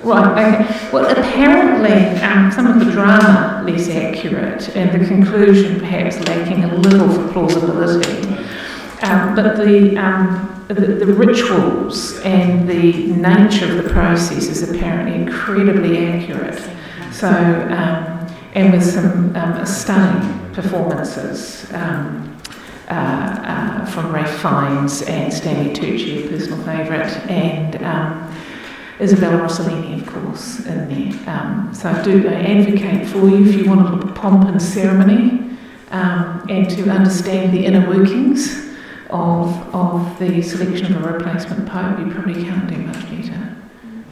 Right, okay. Well, apparently some of the drama less accurate and the conclusion perhaps lacking a little for plausibility. But the rituals and the nature of the process is apparently incredibly accurate. So, and with some stunning performances from Ralph Fiennes and Stanley Tucci, a personal favourite, and Isabella Rossellini, of course, in there. So I do advocate for you if you want a little pomp and ceremony and to understand the inner workings of the selection of a replacement pope, you probably can't do much better.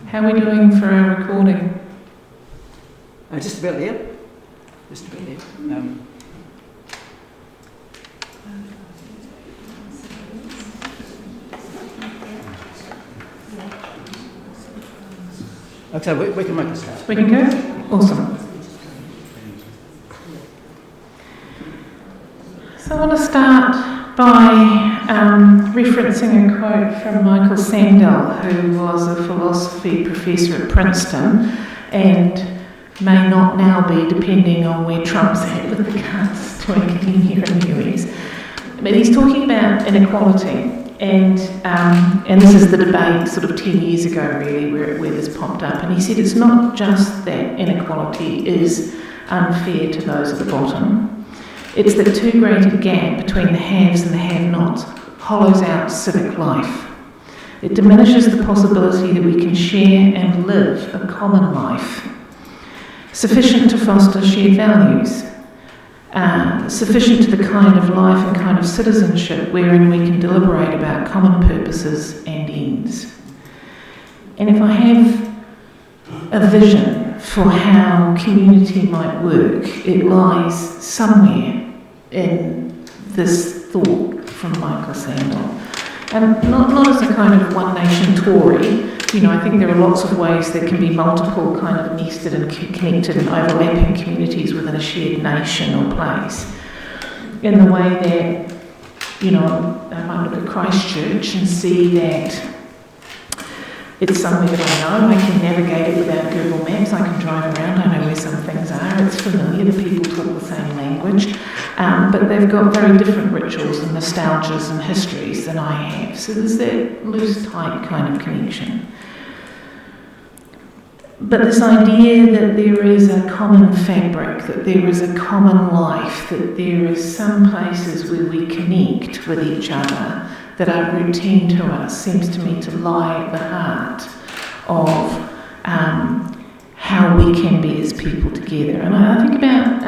How are we doing for our recording? Just about there. Just about there. Okay, we can make a start. We can go? Awesome. So I want to start by referencing a quote from Michael Sandel, who was a philosophy professor at Princeton and may not now be, depending on where Trump's at with regards to academia in the US. But he's talking about inequality. And this is the debate sort of 10 years ago, really, where this popped up. And he said it's not just that inequality is unfair to those at the bottom. It's that too great a gap between the haves and the have-nots hollows out civic life. It diminishes the possibility that we can share and live a common life, sufficient to foster shared values, sufficient to the kind of life and kind of citizenship wherein we can deliberate about common purposes and ends. And if I have a vision for how community might work, it lies somewhere in this thought from Michael Sandel. And not as a kind of one nation Tory. You know, I think there are lots of ways there can be multiple kind of nested and connected and overlapping communities within a shared nation or place. In the way that, you know, I might look at Christchurch and see that it's somewhere that I know, I can navigate it without Google Maps, I can drive around, I know where some things are, it's familiar, the people talk the same language, but they've got very different rituals and nostalgias and histories than I have. So there's that loose, tight kind of connection. But this idea that there is a common fabric, that there is a common life, that there is some places where we connect with each other that are routine to us, seems to me to lie at the heart of how we can be as people together. And I think about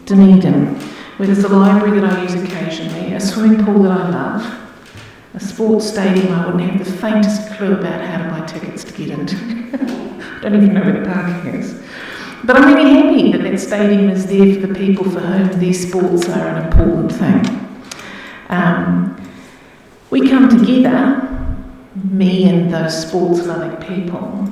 Dunedin, where there's a library that I use occasionally, a swimming pool that I love, a sports stadium I wouldn't have the faintest clue about how to buy tickets to get into. Don't even know where the parking is. But I'm really happy that that stadium is there for the people for whom these sports are an important thing. We come together, me and those sports-loving people,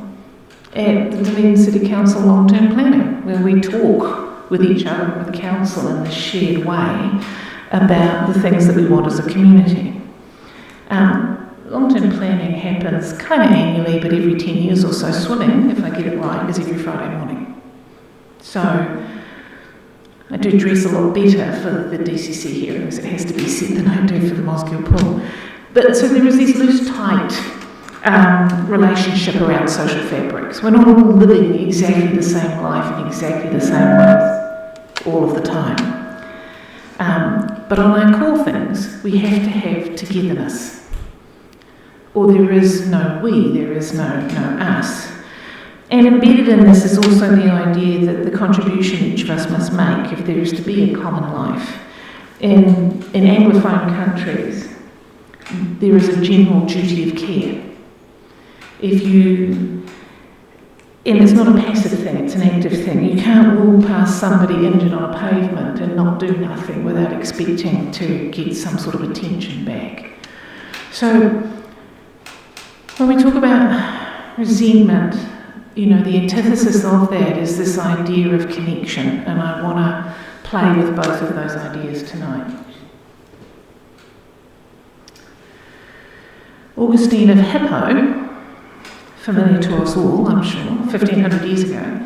at the Dunedin City Council long-term planning, where we talk with each other and with the council in this shared way about the things that we want as a community. Long-term planning happens kind of annually, but every 10 years or so. Swimming, if I get it right, is every Friday morning. So I do dress a lot better for the DCC hearings, it has to be said, than I do for the Mosgiel pool. But so there is this loose, tight relationship around social fabrics. We're not all living exactly the same life in exactly the same way all of the time. But on our core things, we have to have togetherness. Or there is no we, there is no us. And embedded in this is also the idea that the contribution each of us must make if there is to be a common life. In Anglophone countries, there is a general duty of care. And it's not a passive thing, it's an active thing. You can't walk past somebody injured on a pavement and not do nothing without expecting to get some sort of attention back. So, when we talk about resentment, you know, the antithesis of that is this idea of connection, and I want to play with both of those ideas tonight. Augustine of Hippo familiar to us all, I'm sure, 1500 years ago,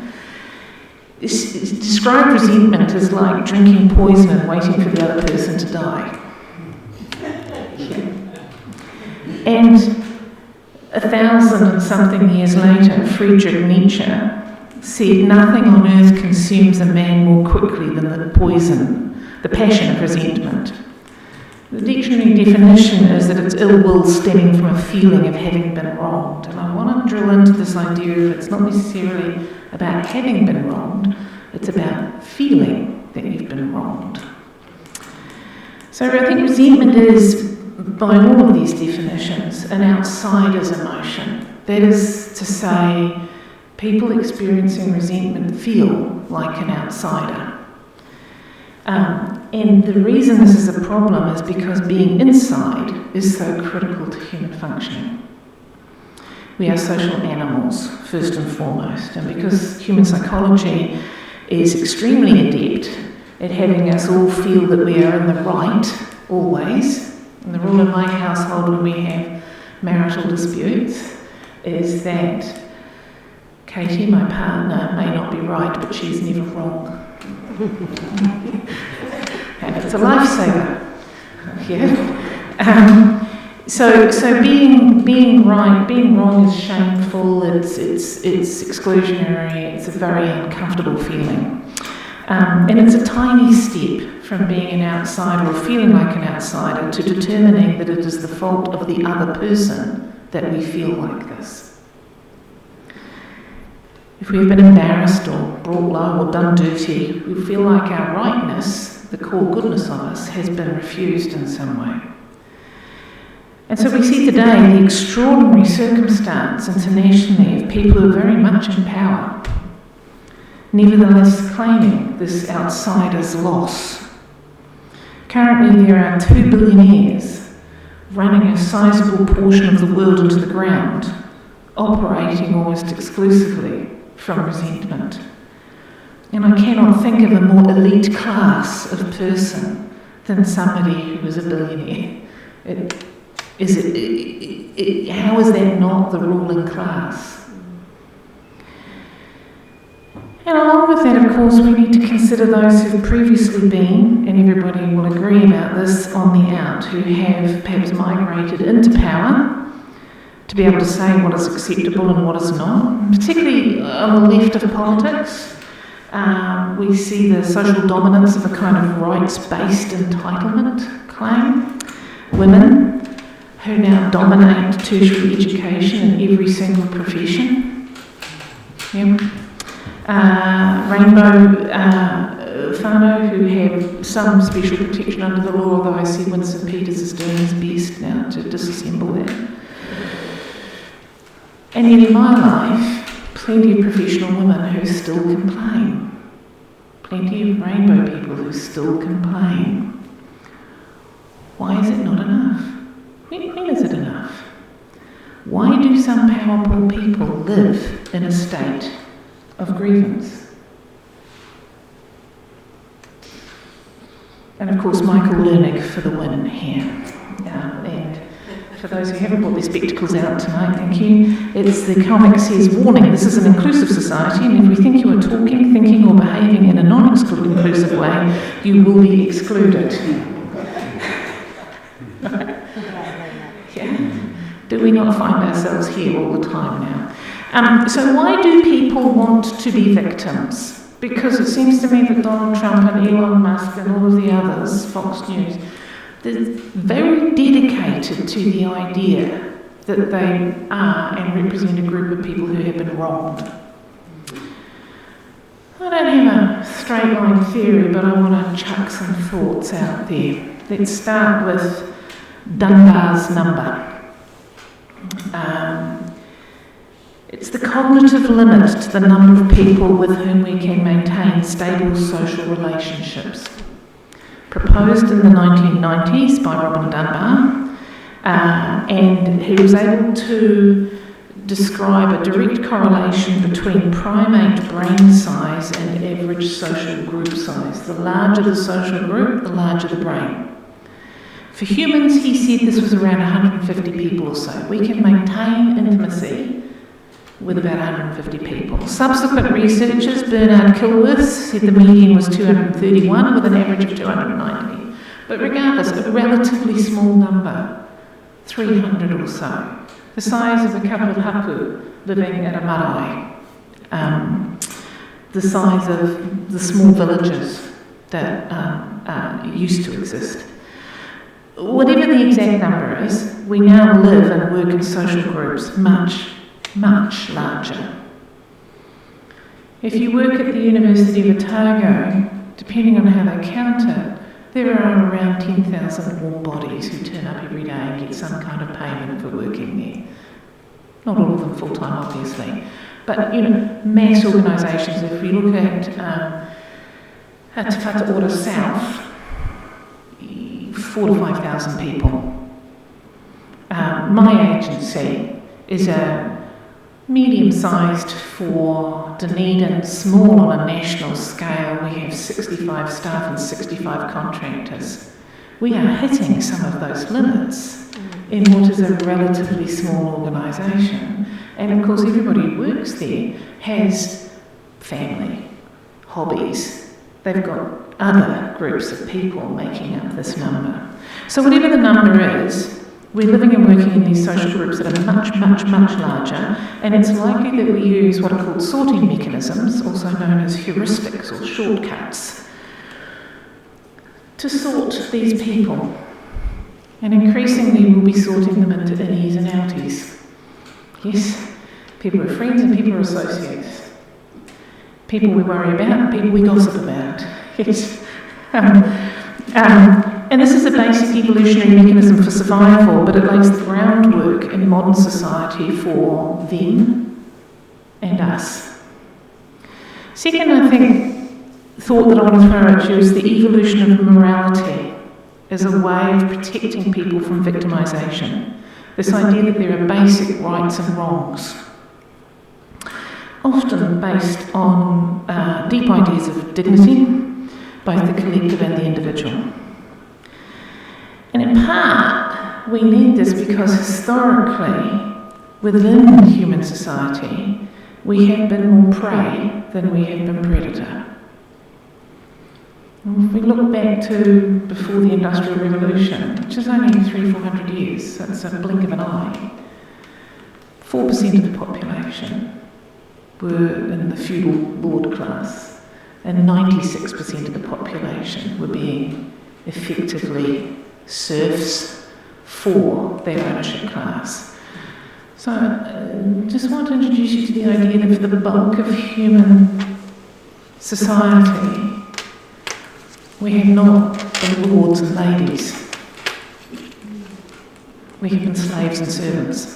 described resentment as like drinking poison and waiting for the other person to die. Yeah. And 1,000 and something years later, Friedrich Nietzsche said, "Nothing on earth consumes a man more quickly than the poison, the passion of resentment." The dictionary definition is that it's ill will stemming from a feeling of having been wronged. And I want to drill into this idea of it's not necessarily about having been wronged, it's about feeling that you've been wronged. So I think resentment is, by all of these definitions, an outsider's emotion. That is to say, people experiencing resentment feel like an outsider. And the reason this is a problem is because being inside is so critical to human functioning. We are social animals, first and foremost, and because human psychology is extremely adept at having us all feel that we are in the right, always, and the rule in my household when we have marital disputes is that Katie, my partner, may not be right, but she's never wrong. And it's a lifesaver. Yeah. So being right, being wrong is shameful. It's exclusionary. It's a very uncomfortable feeling, and it's a tiny step from being an outsider or feeling like an outsider to determining that it is the fault of the other person that we feel like this. If we've been embarrassed or brought low or done dirty, we feel like our rightness, the core goodness of us, has been refused in some way. And so we see today the extraordinary circumstance internationally of people who are very much in power, nevertheless claiming this outsider's loss. Currently there are 2 billionaires running a sizable portion of the world into the ground, operating almost exclusively from resentment. And I cannot think of a more elite class of person than somebody who is a billionaire. How is that not the ruling class? And along with that, of course, we need to consider those who've previously been, and everybody will agree about this, on the out, who have perhaps migrated into power to be able to say what is acceptable and what is not, particularly on the left of politics. We see the social dominance of a kind of rights-based entitlement claim. Women who now dominate tertiary education in every single profession. Yeah. Rainbow whānau who have some special protection under the law, although I see Winston Peters is doing his best now to disassemble that. And yet in my life, plenty of professional women who still complain. Plenty of rainbow people who still complain. Why is it not enough? When is it enough? Why do some powerful people live in a state of grievance? And of course, Michael Lernick for the win here. And for those who haven't brought their spectacles out tonight, thank you. It's the comic says, "Warning, this is an inclusive society, and if we think you are talking, thinking or behaving in a non-inclusive way, you will be excluded." Yeah. Do we not find ourselves here all the time now? So why do people want to be victims? Because it seems to me that Donald Trump and Elon Musk and all of the others, Fox News, they're very dedicated to the idea that they are and represent a group of people who have been wronged. I don't have a straight line theory, but I want to chuck some thoughts out there. Let's start with Dunbar's number. It's the cognitive limit to the number of people with whom we can maintain stable social relationships. Proposed in the 1990s by Robin Dunbar, and he was able to describe a direct correlation between primate brain size and average social group size. The larger the social group, the larger the brain. For humans, he said this was around 150 people or so. We can maintain intimacy with about 150 people. Subsequent researchers, Bernard Kilworth, said the median was 231 with an average of 290. But regardless, a relatively small number, 300 or so, the size of a couple of hapu living at a marae, the size of the small villages that used to exist. Whatever the exact number is, we now live and work in social groups much, much larger. If you work at the University of Otago, depending on how they count it, there are around 10,000 warm bodies who turn up every day and get some kind of payment for working there. Not all of them full-time, obviously, but mass organisations. If we look at Te Whatu Ora South, 4,000 to 5,000 people. My agency is a medium-sized for Dunedin, small on a national scale. We have 65 staff and 65 contractors. We are hitting some of those limits in what is a relatively small organisation. And of course everybody who works there has family, hobbies. They've got other groups of people making up this number. So whatever the number is, we're living and working in these social groups that are much, much, much larger, and it's likely that we use what are called sorting mechanisms, also known as heuristics or shortcuts, to sort these people. And increasingly we'll be sorting them into innies and outies. Yes, people are friends and people are associates. People we worry about and people we gossip about. Yes. And this is a basic evolutionary mechanism for survival, but it lays the groundwork in modern society for them and us. Second, I think, thought that I want to throw at you is the evolution of morality as a way of protecting people from victimisation. This idea that there are basic rights and wrongs, often based on deep ideas of dignity, both the collective and the individual. And in part, we need this because historically, within human society, we have been more prey than we have been predator. If we look back to before the Industrial Revolution, which is only 300-400 years, that's a blink of an eye, 4% of the population were in the feudal lord class, and 96% of the population were being effectively serfs for their ownership class. So I just want to introduce you to the idea that for the bulk of human society, we have not been lords and ladies. We have been slaves and servants.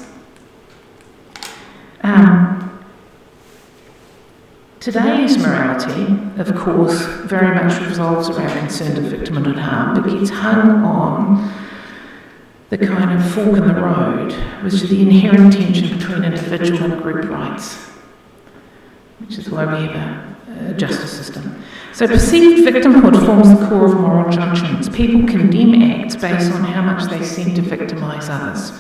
Today's morality, of course, very much revolves around concern of victimhood and harm, but gets hung on the kind of fork in the road, which is the inherent tension between individual and group rights, which is why we have a justice system. So perceived victimhood forms the core of moral judgments. People condemn acts based on how much they seem to victimise others.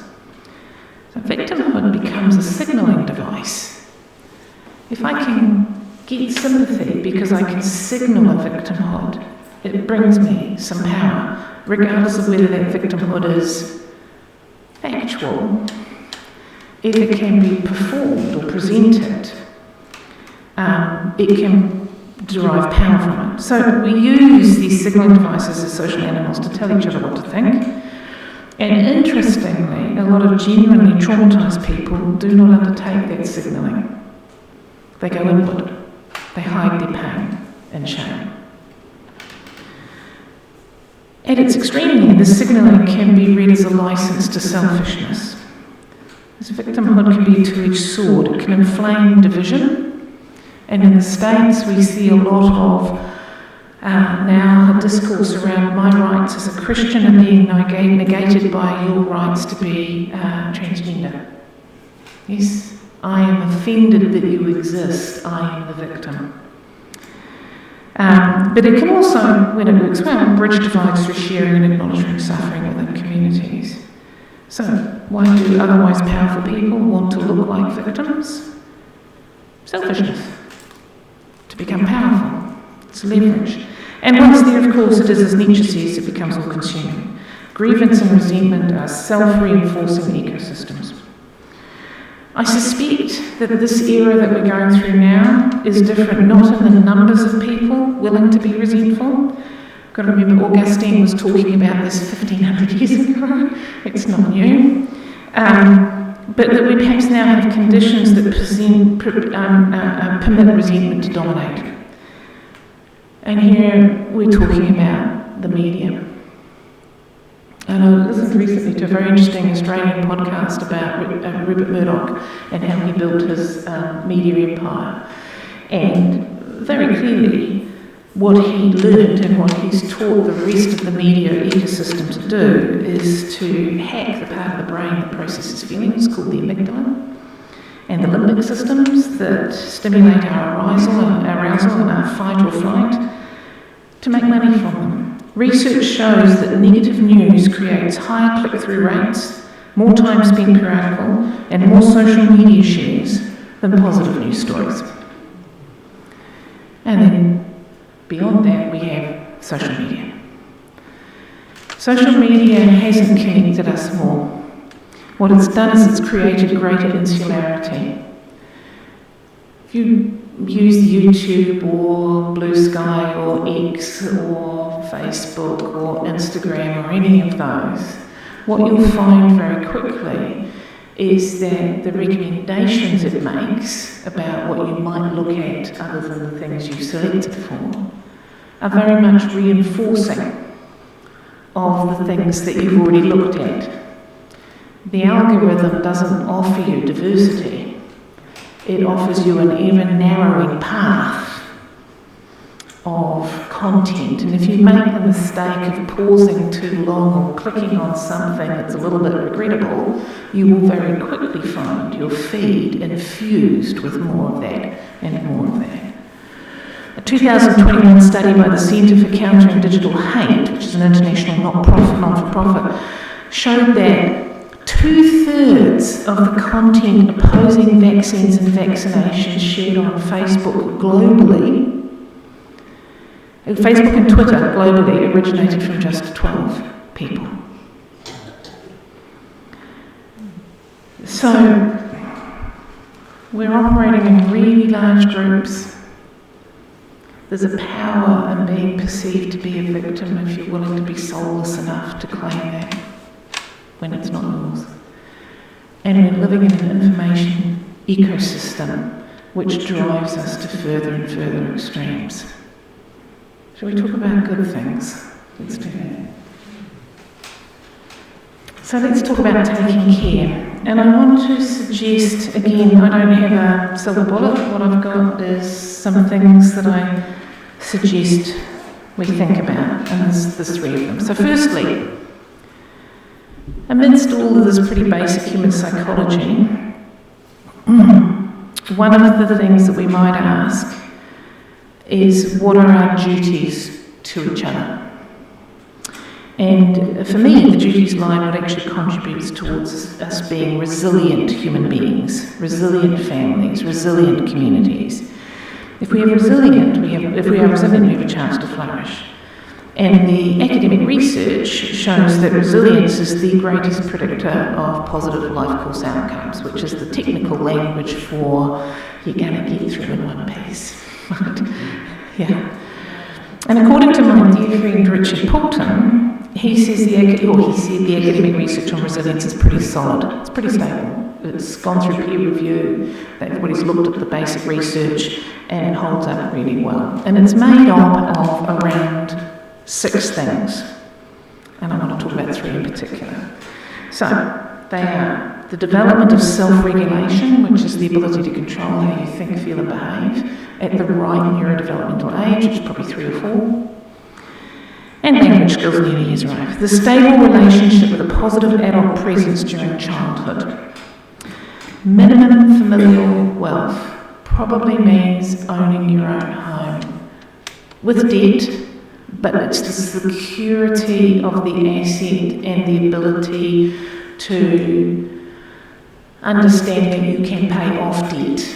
So victimhood becomes a signalling device. If I can get sympathy because I can signal a victimhood, it brings me some power, regardless of whether that victimhood is factual, if it can be performed or presented, it can derive power from it. So we use these signalling devices as social animals to tell each other what to think. And interestingly, a lot of genuinely traumatised people do not undertake that signalling. They go inward. They hide their pain and shame. At its extreme, this signalling can be read as a license to selfishness. This victimhood can be a two-edged sword. It can inflame division. And in the States, we see a lot of now a discourse around my rights as a Christian are being negated by your rights to be transgender. Yes, I am offended that you exist. I am the victim. But it can also, when it works well, bridge divides through sharing and acknowledging suffering within communities. So why do otherwise powerful people want to look like victims? selfishness, to become powerful. It's leverage. And once there, of course, it is, as Nietzsche says, it becomes all-consuming. Grievance and resentment are self-reinforcing ecosystems. I suspect that this era that we're going through now is different, not in the numbers of people willing to be resentful. Got to remember, Augustine was talking about this 1,500 years ago. It's not new. But that we perhaps now have conditions that permit resentment to dominate. And here we're talking about the media. And I listened recently to a very interesting Australian podcast about Rupert Murdoch and how he built his media empire. And very clearly, what he learned and what he's taught the rest of the media ecosystem to do is to hack the part of the brain that processes feelings, called the amygdala, and the limbic systems that stimulate our arousal and our fight or flight, to make money from them. Research shows that negative news creates higher click-through rates, more time spent per article, and more social media shares than positive news stories. And then beyond that, we have social media. Social media hasn't connected us more. What it's done is it's created greater insularity. If you use YouTube or Blue Sky or X or Facebook or Instagram or any of those, what you'll find very quickly is that the recommendations it makes about what you might look at other than the things you've selected for are very much reinforcing of the things that you've already looked at. The algorithm doesn't offer you diversity. It offers you an even narrowing path of content. And if you make the mistake of pausing too long or clicking on something that's a little bit regrettable, you will very quickly find your feed infused with more of that and more of that. A 2021 study by the Centre for Countering Digital Hate, which is an international non-for-profit, showed that 2/3 of the content opposing vaccines and vaccinations shared on Facebook globally, Facebook and Twitter globally, originated from just 12 people. So, we're operating in really large groups. There's a power in being perceived to be a victim if you're willing to be soulless enough to claim that when it's not yours. And we're living in an information ecosystem which drives us to further and further extremes. Shall we talk about good things? Let's do that. So let's talk about taking care. And I want to suggest, again, I don't have a silver bullet. What I've got is some things that I suggest we think about, and there's three of them. So firstly, amidst all of this pretty basic human psychology, one of the things that we might ask is, what are our duties to each other? And for me, the duties line what actually contributes towards us being resilient human beings, resilient families, resilient communities. If we are resilient, we have a chance to flourish. And the academic research shows that resilience is the greatest predictor of positive life course outcomes, which is the technical language for you're going to get through in one piece. Right? Yeah. And according to my dear friend Richard Poulton, he said the academic research on resilience is pretty solid. It's pretty stable. It's gone through peer review. Everybody's looked at the basic research and it holds up really well. And it's made up of around 6 things. And I want to talk about 3 in particular. So, they are the development of self-regulation, which is the ability to control how you think, feel and behave at the right neurodevelopmental age, which is probably 3 or 4. And language skills in early years life. The stable relationship with a positive adult presence during childhood. Minimum familial wealth probably means owning your own home. With debt, but it's the security of the asset and the ability to understand that you can pay off debt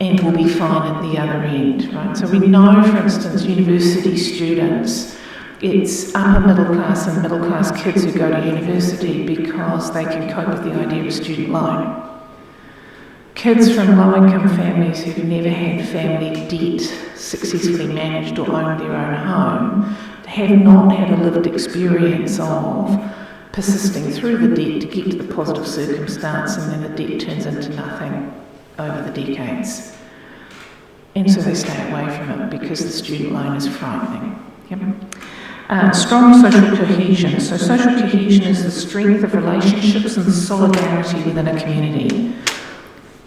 and will be fine at the other end, right? So we know, for instance, university students, it's upper middle class and middle class kids who go to university because they can cope with the idea of a student loan. Kids from low-income families who've never had family debt successfully managed or owned their own home have not had a lived experience of persisting through the debt to get to the positive circumstance, and then the debt turns into nothing over the decades. And so they stay away from it because the student loan is frightening. Yep. Strong social cohesion. So social cohesion is the strength of relationships and the solidarity within a community.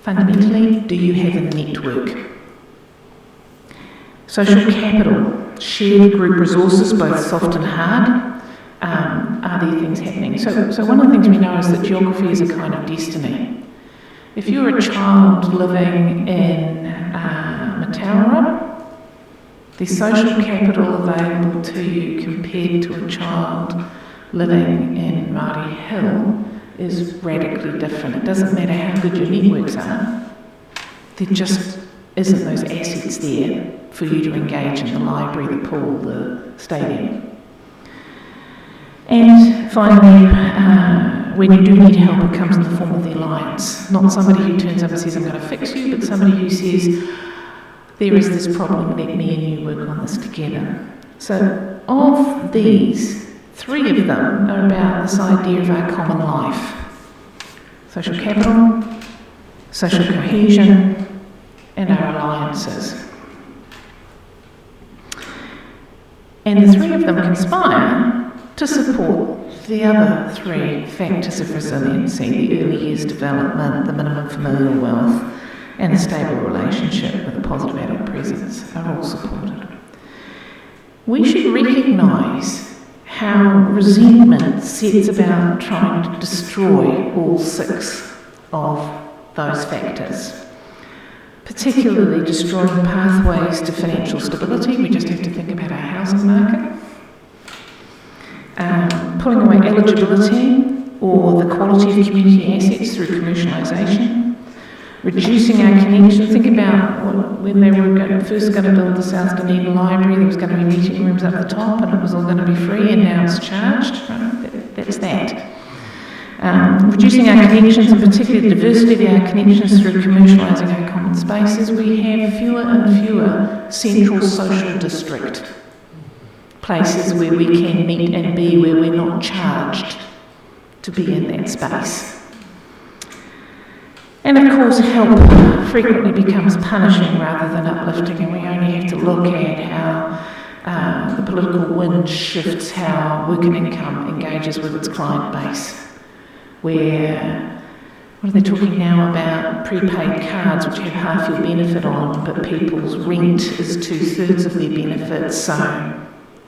Fundamentally, do you have a network? Social capital, shared group resources, both soft and hard. Are there things happening? So one of the things we know is that geography is a kind of destiny. If you're a child living in Mataura, the social capital available to you compared to a child living in Māori Hill is radically different. It doesn't matter how good your networks are, there just isn't those assets there for you to engage in the library, the pool, the stadium. And finally, when you do need help, it comes in the form of the alliance. Not somebody who turns up and says, I'm going to fix you, but somebody who says, there is this problem, let me and you work on this together. So of these, 3 of them are about this idea of our common life. Social capital, social cohesion, and our alliances. And the 3 of them conspire to support the other 3 factors of resiliency: the early years development, the minimum familial wealth, and the stable relationship with a positive adult presence are all supported. We should recognise how resentment sets about trying to destroy all 6 of those factors, particularly destroying pathways to financial stability. We just have to think about our housing market. Pulling away eligibility or the quality of community assets through commercialisation. Reducing our connection. Think about when they were first going to build the South Dunedin Library, there was going to be meeting rooms up the top and it was all going to be free, and now it's charged. Right? That's that. Reducing our connections, and particularly the diversity of our connections through commercialising our common spaces. We have fewer and fewer central social district places where we can meet and be, where we're not charged to be in that space. And of course, help frequently becomes punishing rather than uplifting, and we only have to look at how the political wind shifts how working income engages with its client base. Where, what are they talking now about? Prepaid cards, which have half your benefit on, but people's rent is 2/3 of their benefits. So,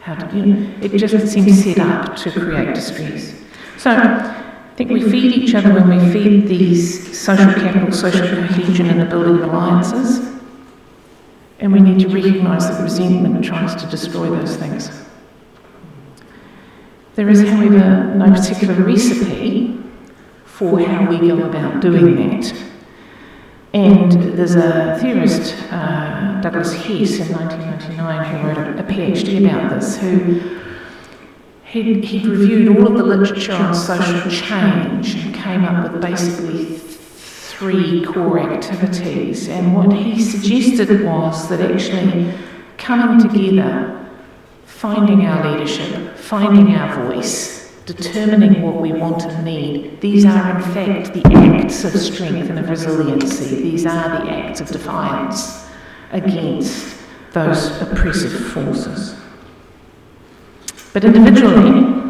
it just seems set up to create distress. So, I think we feed each other when we feed these social capital, social cohesion, and the building of alliances, and we need to recognise that resentment tries to destroy those things. There is, however, no particular recipe for how we go about doing that. And there's a theorist, Douglas Hess, in 1999, who wrote a PhD about this, who he'd reviewed all of the literature on social change and came up with basically 3 core activities. And what he suggested was that actually coming together, finding our leadership, finding our voice, determining what we want and need, these are in fact the acts of strength and of resiliency. These are the acts of defiance against those oppressive forces. But individually,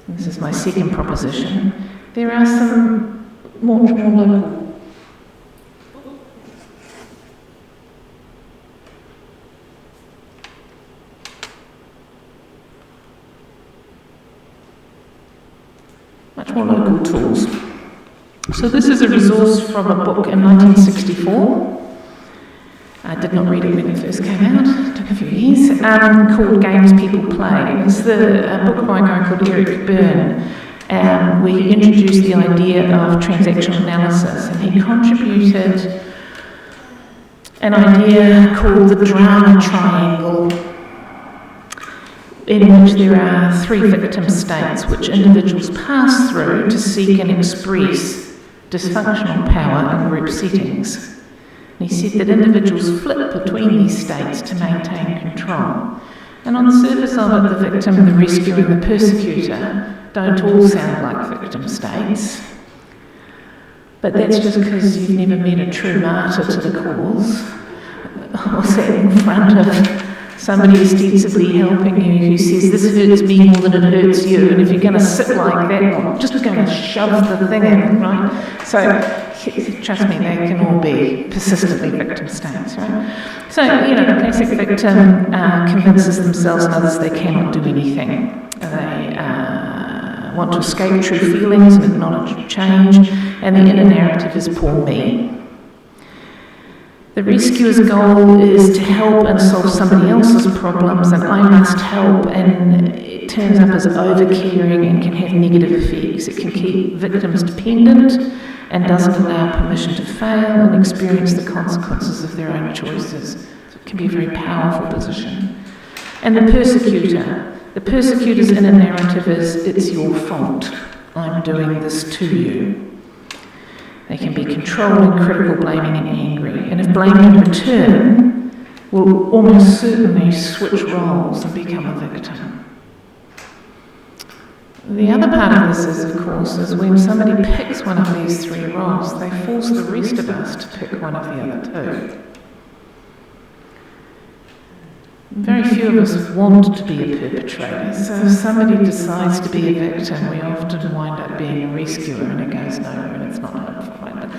this is my second proposition, there are some much more local tools. So this is a resource from a book in 1964. I did not read it when it first came out, it took a few years, called Games People Play. It's a book by a guy called Eric Byrne, where he introduced the idea of transactional analysis, and he contributed an idea called the drama triangle, in which there are 3 victim states which individuals pass through to seek and express dysfunctional power in group settings. And he said that individuals flip between these states to maintain control. And on the surface of it, the victim, the rescuer and the persecutor don't all sound like victim states. But that's just because you've never met a true martyr to the cause, or sat in front of somebody ostensibly helping you who says, this hurts me more than it hurts you, and if you're going to sit like that, I'm just going to shove the thing in, right? So, trust me, they can all be persistently victim states, right? So, the classic victim convinces themselves and others they cannot do anything. They want to escape true feelings and acknowledge change, and the inner narrative is poor me. The rescuer's goal is to help and solve somebody else's problems, and I must help, and it turns up as over-caring and can have negative effects. It can keep victims dependent and doesn't allow permission to fail and experience the consequences of their own choices. So it can be a very powerful position. And the persecutor's inner narrative is, it's your fault, I'm doing this to you. They can be controlling, critical, blaming and angry. And if blamed in return, will almost certainly switch roles and become a victim. The other part of this is, of course, is when somebody picks one of these 3 roles, they force the rest of us to pick one of the other 2. Very few of us want to be a perpetrator, so if somebody decides to be a victim, we often wind up being a rescuer and it goes nowhere and it's not helpful. Right?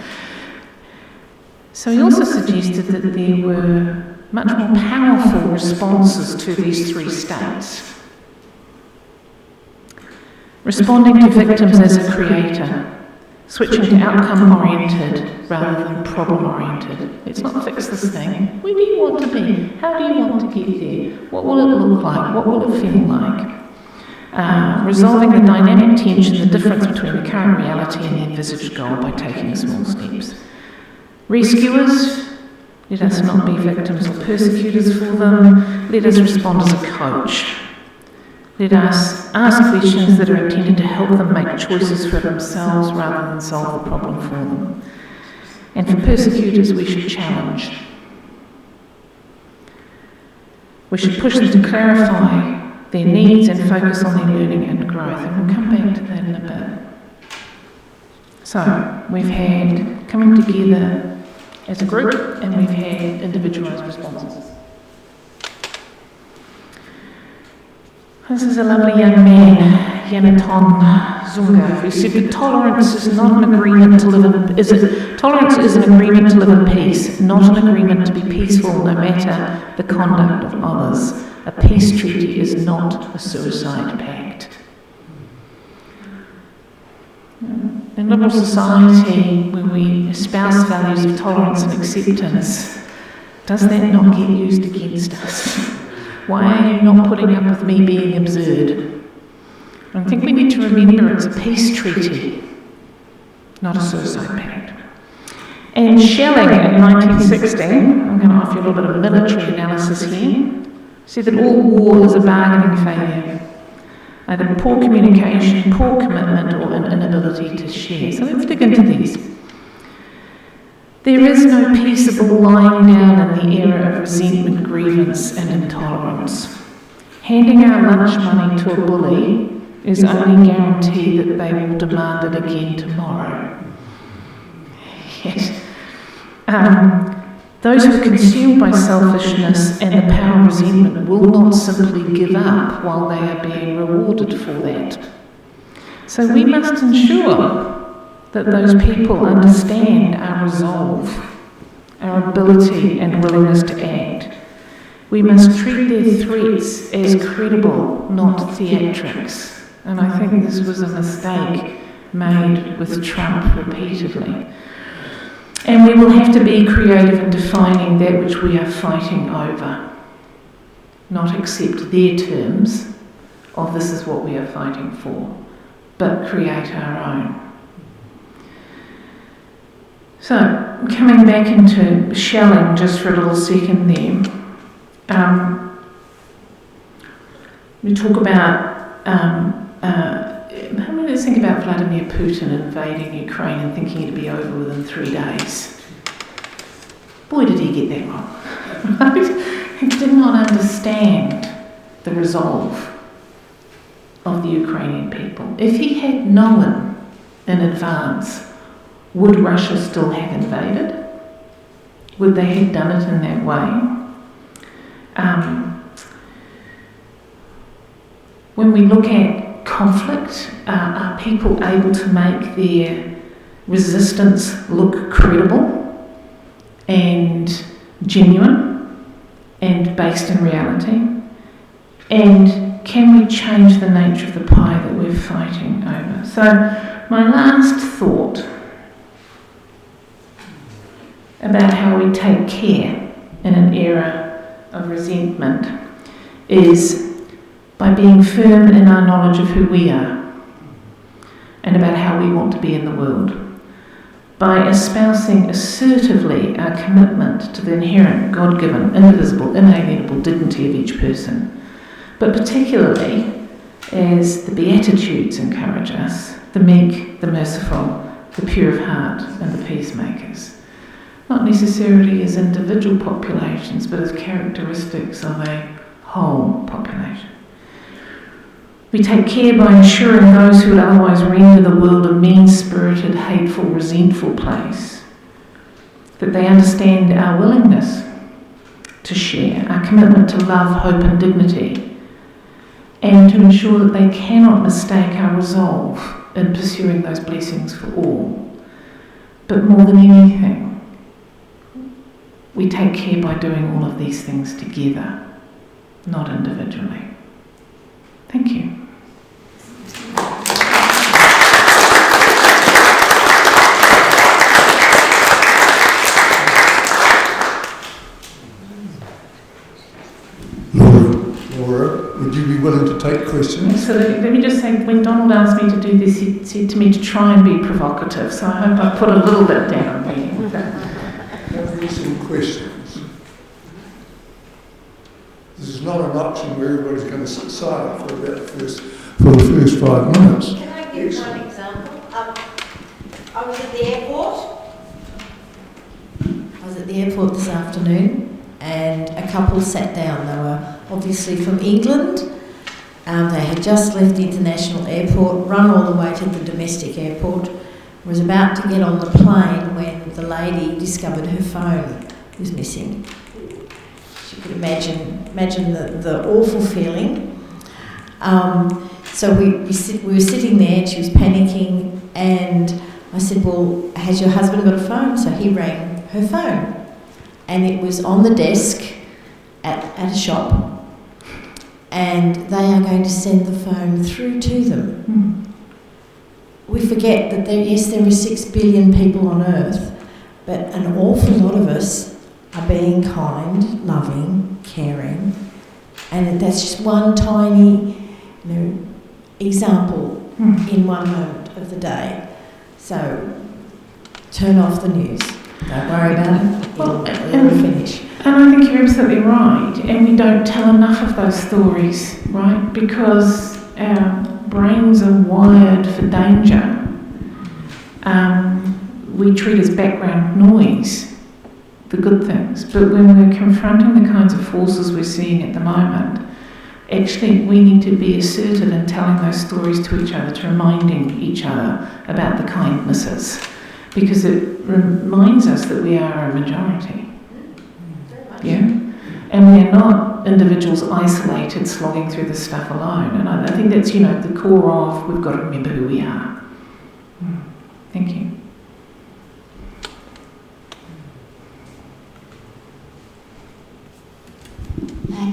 So he also suggested that there were much more powerful responses to these 3 states. Responding to victims as a creator, switching to outcome-oriented rather than problem-oriented. Let's not fix this thing. Where do you want to be? How do you want to get there? What will it look like? What will it feel like? Resolving the dynamic tension, the difference between the current reality and the envisaged goal by taking small steps. Rescuers, let us not be victims or persecutors for them. Let us respond as a coach. Let us ask questions that are intended to help them make choices for themselves rather than solve the problem for them. And for persecutors, we should challenge. We should push them to clarify their needs and focus on their learning and growth. And we'll come back to that in a bit. So, we've had coming together as a group, and we've had individualised responses. This is a lovely young man, Yanaton Zunga, who said that tolerance is not an agreement to live in tolerance is an agreement to live in peace, not an agreement to be peaceful no matter the conduct of others. A peace treaty is not a suicide pact. In liberal society, where we espouse values of tolerance and acceptance, does that not get used against us? Why are you not putting up with me being absurd? I think we need to remember it's a peace treaty, not a suicide pact. And Schelling in 1960, I'm going to offer you a little bit of military analysis here, said that all war is a bargaining failure. Either poor communication, poor commitment, or an inability to share. So let's dig into these. There is no peaceable lying down in the era of resentment, grievance, and intolerance. Handing our lunch money to a bully is only guarantee that they will demand it again tomorrow. Yes. Those who are consumed by selfishness and the power of resentment will not simply give up while they are being rewarded for that. So we must ensure that those people understand our resolve, our ability and willingness to act. We must treat their threats as credible, not theatrics. And I think this was a mistake made with Trump repeatedly. And we will have to be creative in defining that which we are fighting over, not accept their terms of this is what we are fighting for, but create our own. So, coming back into shelling just for a little second there, we talk about, let's think about Vladimir Putin invading Ukraine and thinking it'd be over within 3 days. Boy, did he get that wrong, right? He did not understand the resolve of the Ukrainian people. If he had known in advance, would Russia still have invaded? Would they have done it in that way? When we look at conflict, are people able to make their resistance look credible and genuine and based in reality? And can we change the nature of the pie that we're fighting over? So my last thought about how we take care in an era of resentment is by being firm in our knowledge of who we are and about how we want to be in the world, by espousing assertively our commitment to the inherent God-given, indivisible, inalienable dignity of each person, but particularly as the Beatitudes encourage us, the meek, the merciful, the pure of heart, and the peacemakers. Not necessarily as individual populations, but as characteristics of a whole population. We take care by ensuring those who would otherwise render the world a mean-spirited, hateful, resentful place, that they understand our willingness to share, our commitment to love, hope and dignity, and to ensure that they cannot mistake our resolve in pursuing those blessings for all. But more than anything, we take care by doing all of these things together, not individually. Thank you. Laura, would you be willing to take questions? So let me just say, when Donald asked me to do this, he said to me to try and be provocative, so I hope I put a little bit down on me. Have you some questions? This is not an option where everybody's going to sit silent for the first 5 minutes. Can I give one example? I was at the airport. This afternoon, and a couple sat down. They were obviously from England. They had just left the international airport, run all the way to the domestic airport, was about to get on the plane when the lady discovered her phone was missing. You could imagine the awful feeling. So we were sitting there and she was panicking, and I said, well, has your husband got a phone? So he rang her phone, and it was on the desk at a shop, and they are going to send the phone through to them. We forget that there are 6 billion people on earth, but an awful lot of us are being kind, loving, caring, and that's just one tiny, example in one moment of the day. So turn off the news. Don't worry about it. It'll finish. And I think you're absolutely right. And we don't tell enough of those stories, right? Because our brains are wired for danger. We treat as background noise the good things. But when we're confronting the kinds of forces we're seeing at the moment, actually we need to be assertive in telling those stories to each other, to reminding each other about the kindnesses. Because it reminds us that we are a majority. Yeah? And we are not individuals isolated, slogging through this stuff alone. And I think that's, the core of, we've got to remember who we are. Thank you.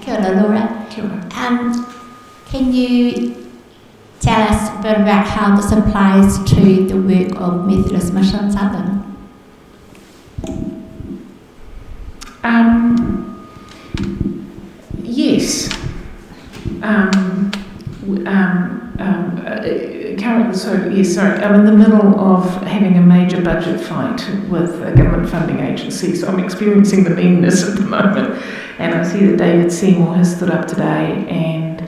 Kia ora, Laura. Kia ora. Can you tell us a bit about how this applies to the work of Methodist Mission Southern? Yes. I'm in the middle of having a major budget fight with a government funding agency, so I'm experiencing the meanness at the moment. And I see that David Seymour has stood up today and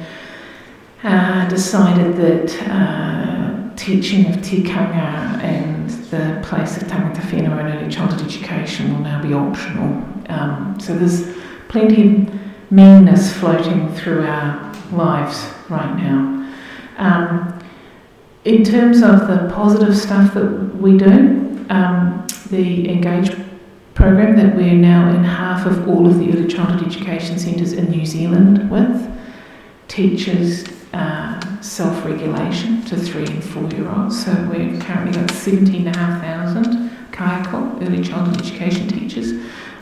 decided that teaching of tikanga and the place of tangata whenua in early childhood education will now be optional. So there's plenty of meanness floating through our lives right now. In terms of the positive stuff that we do, the Engage program that we're now in half of all of the early childhood education centres in New Zealand with teaches self-regulation to 3 and 4 year olds. So we've currently got 17,500 kaiko, early childhood education teachers,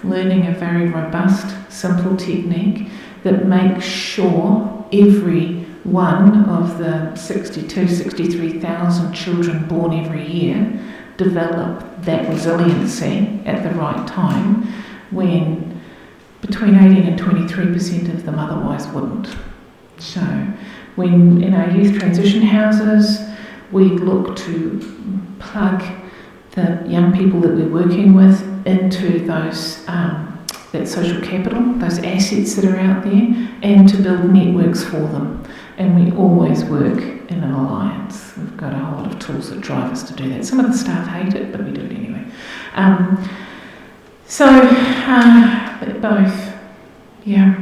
learning a very robust, simple technique that makes sure every one of the 63,000 children born every year develop that resiliency at the right time, when between 18 and 23% of them otherwise wouldn't. So when in our youth transition houses, we look to plug the young people that we're working with into those that social capital, those assets that are out there, and to build networks for them. And we always work in an alliance. We've got a whole lot of tools that drive us to do that. Some of the staff hate it, but we do it anyway. But both, yeah.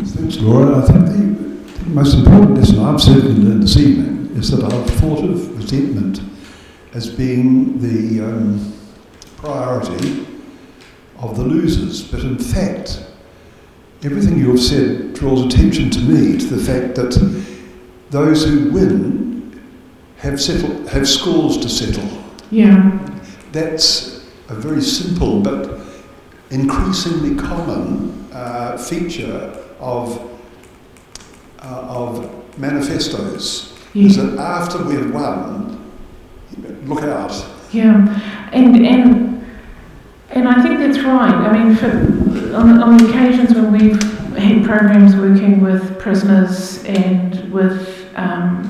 Thanks, Laura. I think the most important lesson I've certainly learned this evening is that I've thought of resentment as being the priority of the losers, but in fact, everything you've said draws attention to me to the fact that those who win have scores to settle. Yeah. That's a very simple but increasingly common feature of manifestos. Yeah. Is that after we've won, look out. Yeah, and I think that's right. I mean, on the occasions when we've had programs working with prisoners and with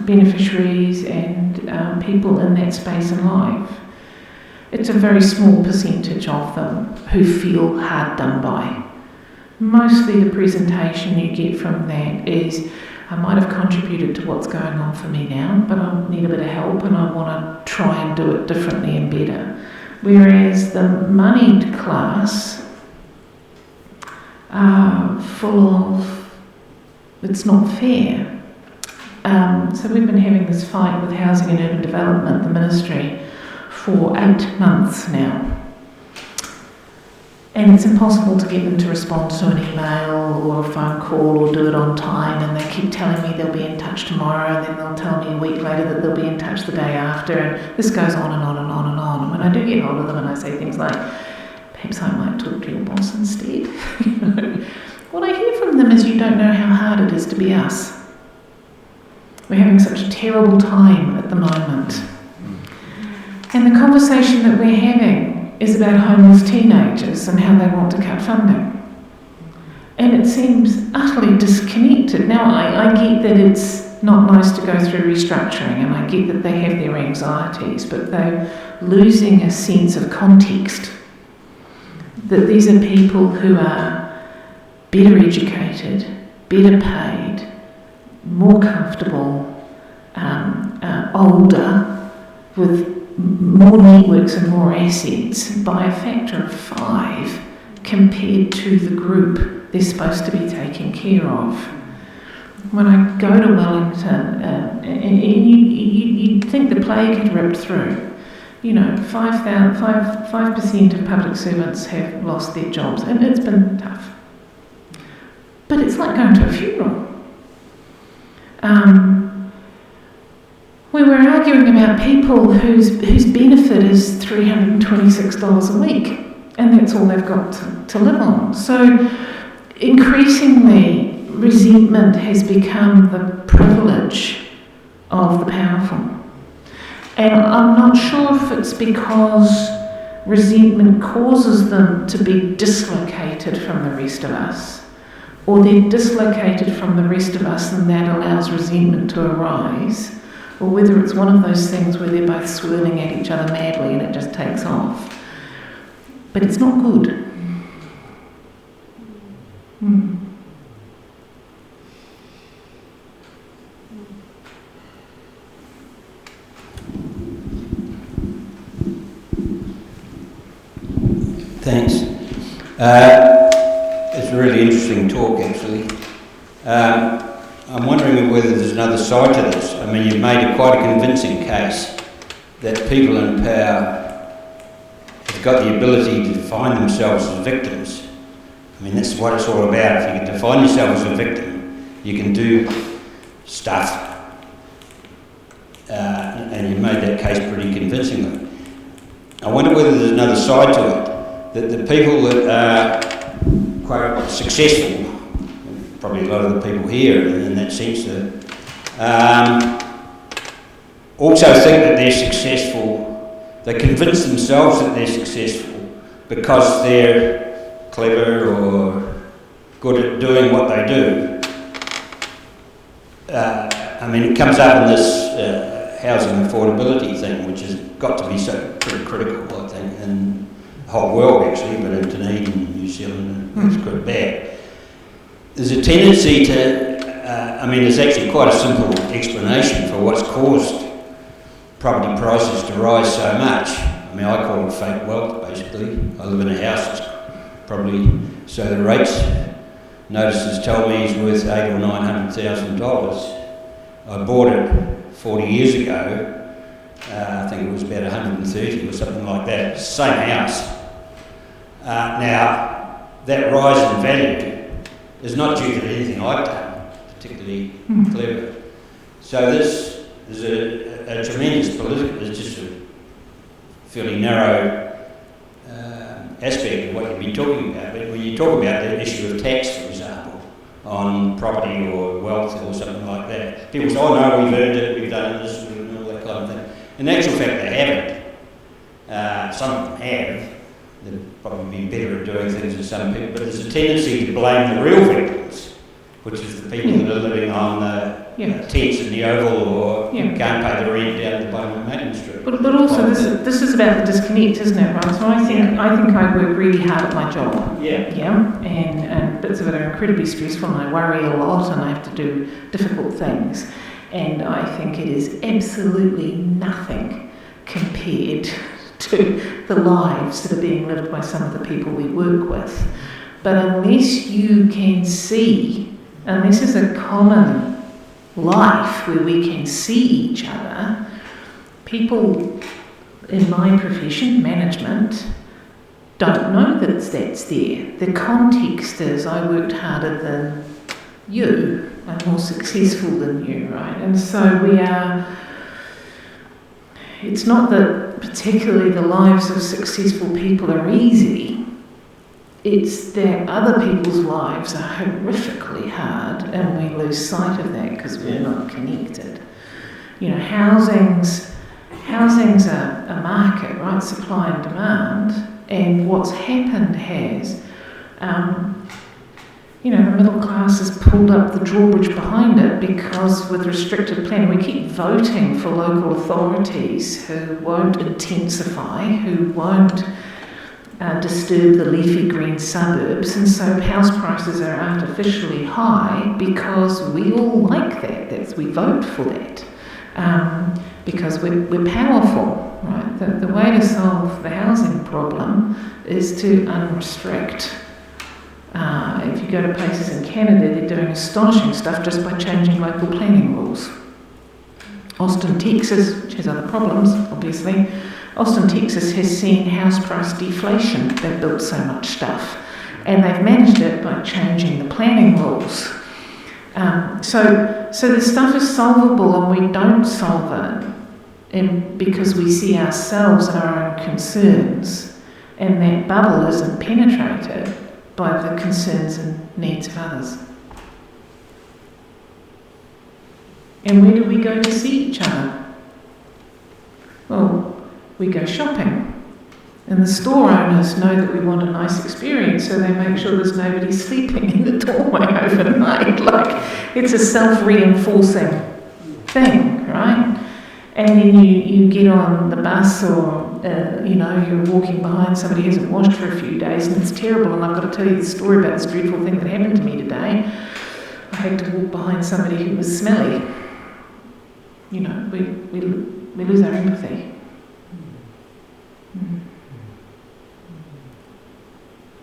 beneficiaries and people in that space in life, it's a very small percentage of them who feel hard done by. Mostly the presentation you get from that is, I might have contributed to what's going on for me now, but I need a bit of help and I want to try and do it differently and better. Whereas the moneyed class are full of, it's not fair. So we've been having this fight with Housing and Urban Development, the ministry, for 8 months now. And it's impossible to get them to respond to an email or a phone call or do it on time, and they keep telling me they'll be in touch tomorrow, and then they'll tell me a week later that they'll be in touch the day after, and this goes on and on and on and on. And when I do get hold of them and I say things like, perhaps I might talk to your boss instead, what I hear from them is, you don't know how hard it is to be us. We're having such a terrible time at the moment. And the conversation that we're having is about homeless teenagers and how they want to cut funding. And it seems utterly disconnected. Now, I get that it's not nice to go through restructuring, and I get that they have their anxieties, but they're losing a sense of context. That these are people who are better educated, better paid, more comfortable, older, with more networks and more assets by a factor of 5 compared to the group they're supposed to be taking care of. When I go to Wellington, and you'd think the plague had ripped through. You know, 5% of public servants have lost their jobs, and it's been tough. But it's like going to a funeral. We were arguing about people whose benefit is $326 a week, and that's all they've got to live on. So increasingly, resentment has become the privilege of the powerful. And I'm not sure if it's because resentment causes them to be dislocated from the rest of us, or they're dislocated from the rest of us and that allows resentment to arise, or whether it's one of those things where they're both swirling at each other madly and it just takes off. But it's not good. Thanks. It's a really interesting talk, actually. I'm wondering whether there's another side to this. I mean, you've made quite a convincing case that people in power have got the ability to define themselves as victims. I mean, that's what it's all about. If you can define yourself as a victim, you can do stuff. And you've made that case pretty convincingly. I wonder whether there's another side to it. That the people that are quite successful, probably a lot of the people here in that sense, also think that they're successful. They convince themselves that they're successful because they're clever or good at doing what they do. I mean, it comes up in this housing affordability thing, which has got to be so pretty critical, I think, in the whole world actually, but in Dunedin and New Zealand it's quite bad. There's a tendency to, I mean, there's actually quite a simple explanation for what's caused property prices to rise so much. I mean, I call it fake wealth, basically. I live in a house that's probably, so the rates notices tell me is worth $800,000 or $900,000. I bought it 40 years ago. I think it was about 130 or something like that. Same house. Now, that rise in value is not due to anything I've done, particularly clever. So there's a tremendous political, there's just a fairly narrow aspect of what you've been talking about. But when you talk about the issue of tax, for example, on property or wealth or something like that, people say, oh no, we've earned it, we've done this, and all that kind of thing. In actual fact, they haven't. Some of them have. They'd probably be better at doing things than some people, but there's a tendency to blame the real victims, which is the people that are living on the tents in the Oval or can't pay the rent down at the bottom of Main Street. But also this is about the disconnect, isn't it, right? So I think I work really hard at my job. And bits of it are incredibly stressful and I worry a lot and I have to do difficult things. And I think it is absolutely nothing compared to the lives that are being lived by some of the people we work with. But unless you can see, and this is a common life where we can see each other, people in my profession, management, don't know that that's there. The context is I worked harder than you, I'm more successful than you, right? And so it's not that particularly the lives of successful people are easy, it's that other people's lives are horrifically hard and we lose sight of that because we're not connected. You know, housing's a market, right? Supply and demand. And what's happened has, the middle class has pulled up the drawbridge behind it because with restricted planning, we keep voting for local authorities who won't intensify, who won't disturb the leafy green suburbs, and so house prices are artificially high because we all like that. We vote for that because we're powerful. Right? The way to solve the housing problem is to unrestrict. If you go to places in Canada, they're doing astonishing stuff just by changing local planning rules. Austin, Texas, which has other problems, obviously, Austin, Texas has seen house price deflation. They've built so much stuff. And they've managed it by changing the planning rules. So the stuff is solvable and we don't solve it because we see ourselves and our own concerns, and that bubble isn't penetrated by the concerns and needs of others. And where do we go to see each other? Well, we go shopping And the store owners know that we want a nice experience, so they make sure there's nobody sleeping in the doorway overnight. Like, it's a self-reinforcing thing, right? And then you get on the bus, or you're walking behind somebody who hasn't washed for a few days, and it's terrible. And I've got to tell you the story about this dreadful thing that happened to me today. I had to walk behind somebody who was smelly. We lose our empathy.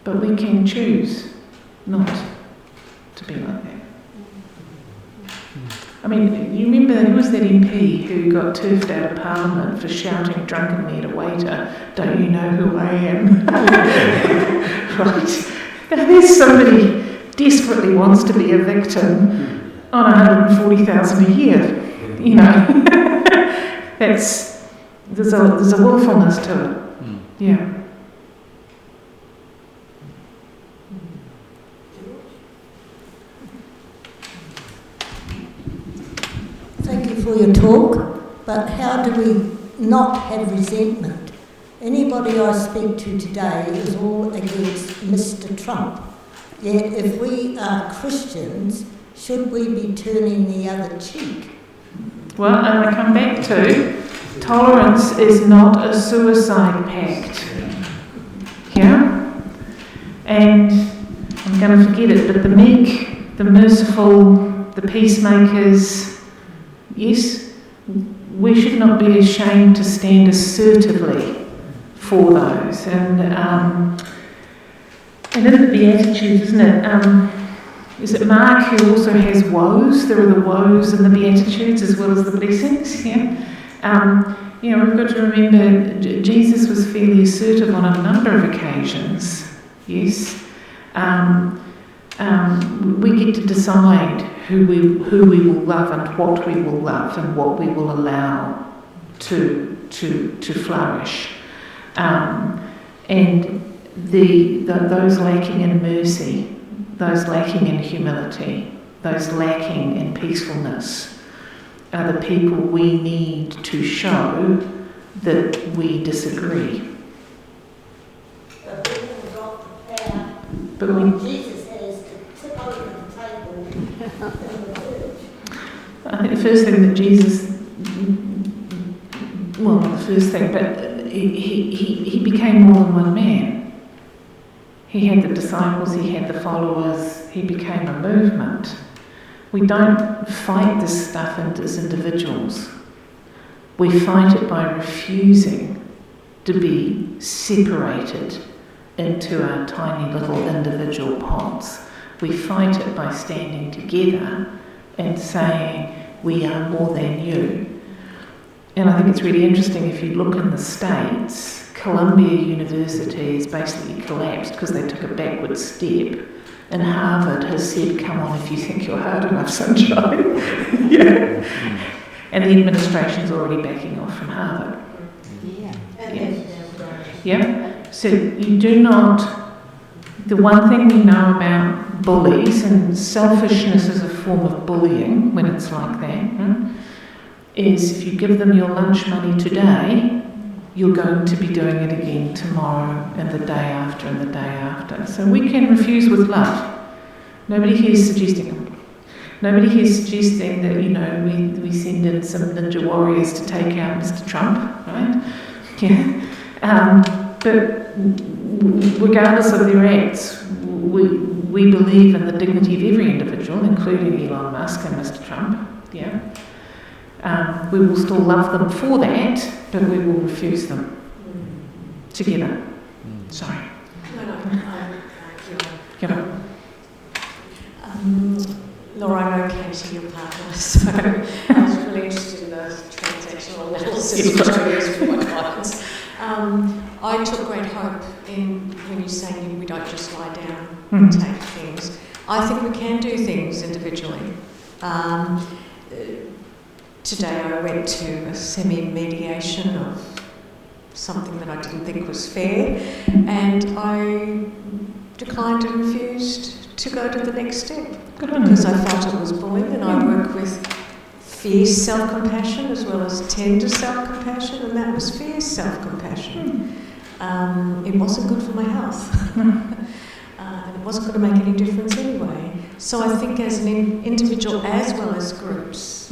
But we can choose not to be like that. I mean, you remember who was that MP who got turfed out of Parliament for shouting drunkenly at a waiter, "Don't you know who I am?" Right. Now, there's somebody desperately wants to be a victim on 140,000 a year. There's a willfulness to it. Yeah. Thank you for your talk, but how do we not have resentment? Anybody I speak to today is all against Mr. Trump. Yet if we are Christians, should we be turning the other cheek? Well, and I come back to tolerance is not a suicide pact. Yeah? And I'm going to forget it, but the meek, the merciful, the peacemakers, yes, we should not be ashamed to stand assertively for those. And in the Beatitudes, isn't it? Is it Mark who also has woes? There are the woes and the Beatitudes as well as the blessings. Yeah. We've got to remember Jesus was fairly assertive on a number of occasions. Yes. We get to decide who we will love and what we will love and what we will allow to flourish. And those lacking in mercy, those lacking in humility, those lacking in peacefulness are the people we need to show that we disagree. But Jesus has to tip over the table in the church. I think the first thing that Jesus, well, not the first thing, but he became more than one man. He had the disciples, he had the followers, he became a movement. We don't fight this stuff as individuals. We fight it by refusing to be separated into our tiny little individual pods. We fight it by standing together and saying, we are more than you. And I think it's really interesting if you look in the States, Columbia University has basically collapsed because they took a backward step. And Harvard has said, come on if you think you're hard enough, sunshine. Yeah. And the administration's already backing off from Harvard. Yeah. So you do not, the one thing we know about bullies, and selfishness is a form of bullying when it's like that, is if you give them your lunch money today, you're going to be doing it again tomorrow and the day after and the day after. So we can refuse with love. Nobody here is suggesting Nobody here is suggesting that, we send in some ninja warriors to take out Mr. Trump, right? Yeah. But regardless of their acts, we believe in the dignity of every individual, including Elon Musk and Mr. Trump. Yeah. We will still love them for that, but we will refuse them together. Sorry. Laura, I know Katie, your partner, so I was really interested in the transactional analysis which I use for my clients. I took great hope in when you say we don't just lie down and take things. I think we can do things individually. Today I went to a semi-mediation of something that I didn't think was fair, and I declined and refused to go to the next step because I felt it was bullying, and I work with fierce self-compassion as well as tender self-compassion, and that was fierce self-compassion. it wasn't good for my health. And it wasn't going to make any difference anyway. So I think as an individual as well as groups,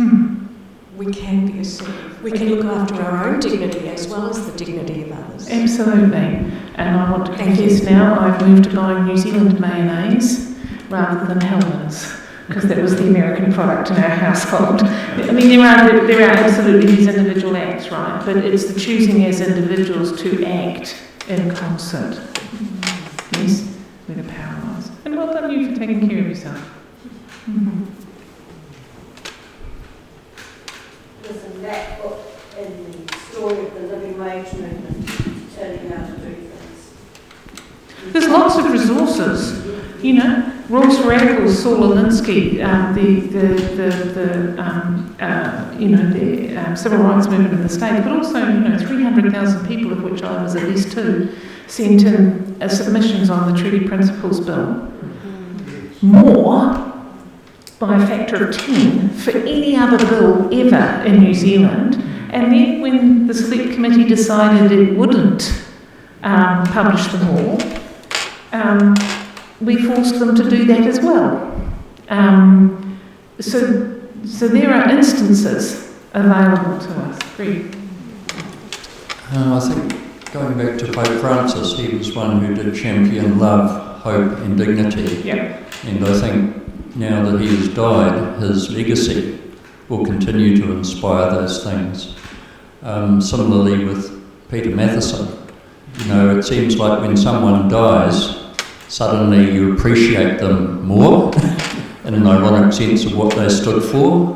we can be assertive. We can look after our own dignity as well as the dignity of others. Absolutely. And I want to confess now, I've moved to buying New Zealand mayonnaise rather than Hellmann's, because that was the American product in our household. I mean, there are absolutely these individual acts, right? But it's the choosing as individuals to act in concert. Yes, where the power lies. And well done you for taking care of yourself. There's a lack in the story of the living wage movement turning out to do things. There's lots of resources, you know. Rules for Radicals, Saul Alinsky, the civil rights movement in the state, but also 300,000 people, of which I was at least two, sent in submissions on the Treaty Principles Bill. More, by a factor of 10, for any other bill ever in New Zealand. And then when the Select Committee decided it wouldn't publish them all, we forced them to do that as well. So there are instances available to us. Greg? I think going back to Pope Francis, he was one who did champion love, hope and dignity. Yeah. And I think now that he has died, his legacy will continue to inspire those things. Similarly with Peter Matheson, it seems like when someone dies, suddenly you appreciate them more in an ironic sense of what they stood for.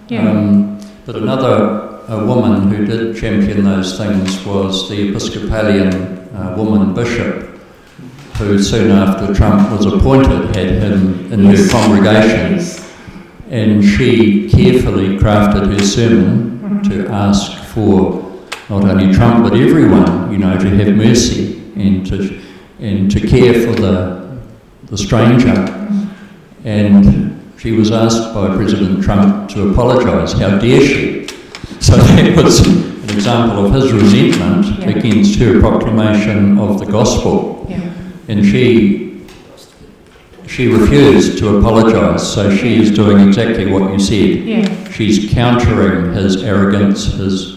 Yeah. But a woman who did champion those things was the Episcopalian woman bishop, who soon after Trump was appointed had him in her congregation, and she carefully crafted her sermon to ask for not only Trump but everyone, to have mercy and to care for the stranger. And she was asked by President Trump to apologise. How dare she? So that was an example of his resentment against her proclamation of the gospel. And she refused to apologise, so she is doing exactly what you said. She's countering his arrogance, his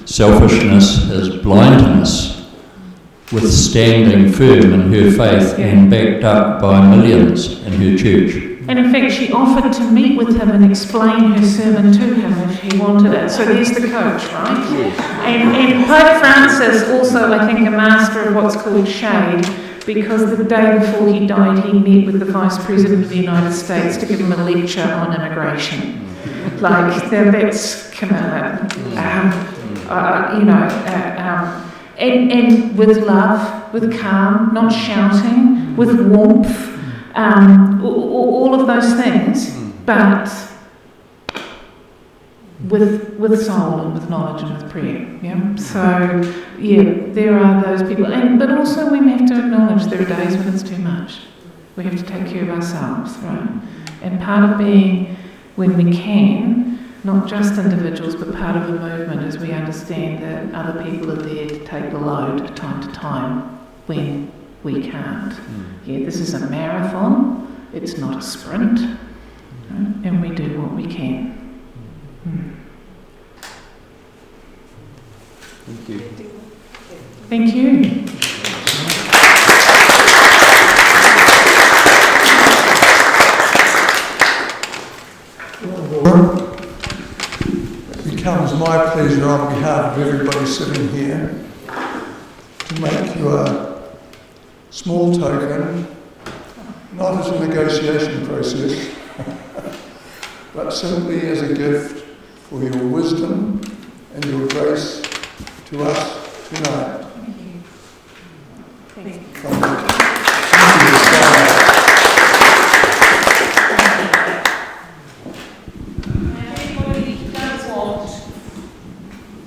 selfishness, his blindness, with standing firm in her faith and backed up by millions in her church. And in fact, she offered to meet with him and explain her sermon to him if he wanted it. So there's the coach, right? And Pope Francis, also, I think, a master of what's called shade, because the day before he died, he met with the Vice President of the United States to give him a lecture on immigration. That's Camilla. And with love, with calm, not shouting, with warmth, all of those things, but with soul and with knowledge and with prayer. Yeah. So there are those people, but also we have to acknowledge there are days when it's too much. We have to take care of ourselves, right? And part of being, when we can, not just individuals, but part of a movement, is we understand that other people are there to take the load time to time when we can't. This is a marathon, it's not a sprint, right? And we do what we can. Thank you. Thank you. It becomes my pleasure on behalf of everybody sitting here to make you a small token, not as a negotiation process, but simply as a gift for your wisdom and your grace to us tonight. Thank you. Anybody does want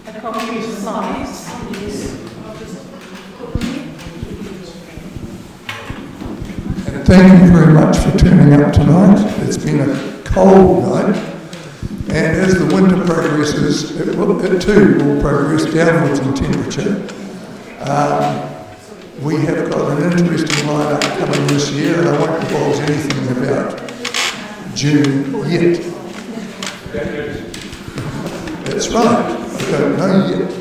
a copy of the slides? And thank you very much for turning up tonight. It's been a cold night, and as the winter progresses, it too will progress downwards in temperature. We have got an interesting lineup coming this year, and I won't divulge anything about June yet. That's right, I don't know yet.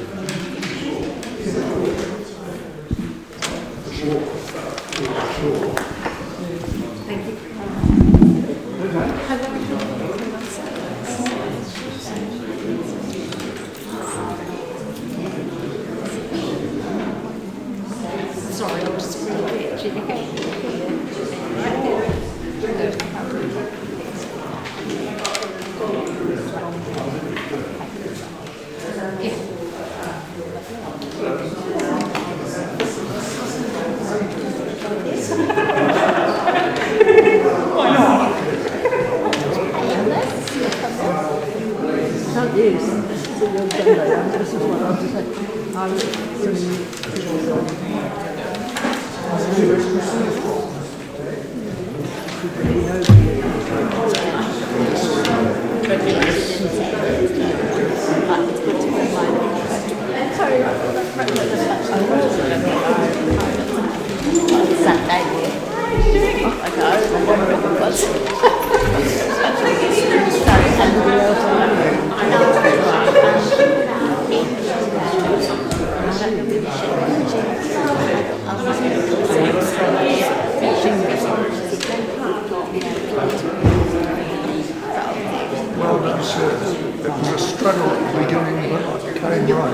Sorry, I'm just really itchy. Why not? Yes, this is a real demo. This is what I was saying. I Well, it was a struggle at the beginning, but it came right.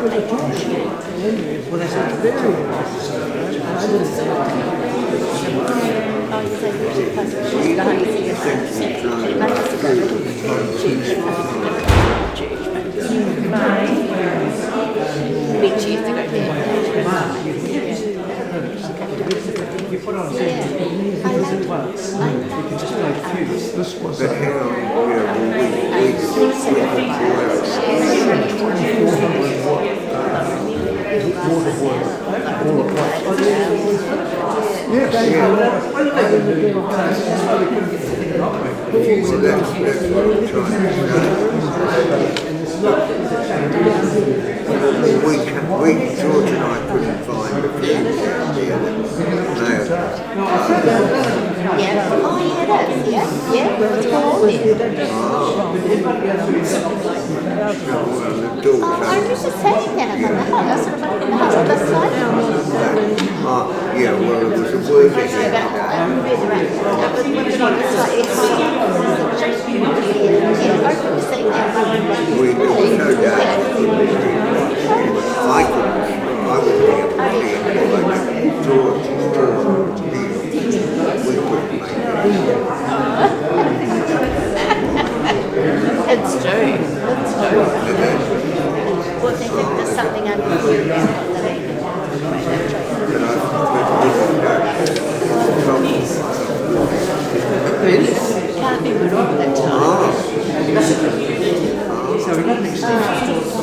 well, that's not very You put on music once, you can just play a few. This was But George and I couldn't find a few down here. Yeah. Oh, yeah, that's, yeah. Yeah, it's all on there. Oh, I was just saying that about the house. I sort of opened the house on the side. Yeah, well, it was a word that we no doubt. I would be able to like George, we couldn't make it. It's true. It's true. Well, they think there's something under the roof. Can't be good all the time. So we got an extension.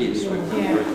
Yes, we've got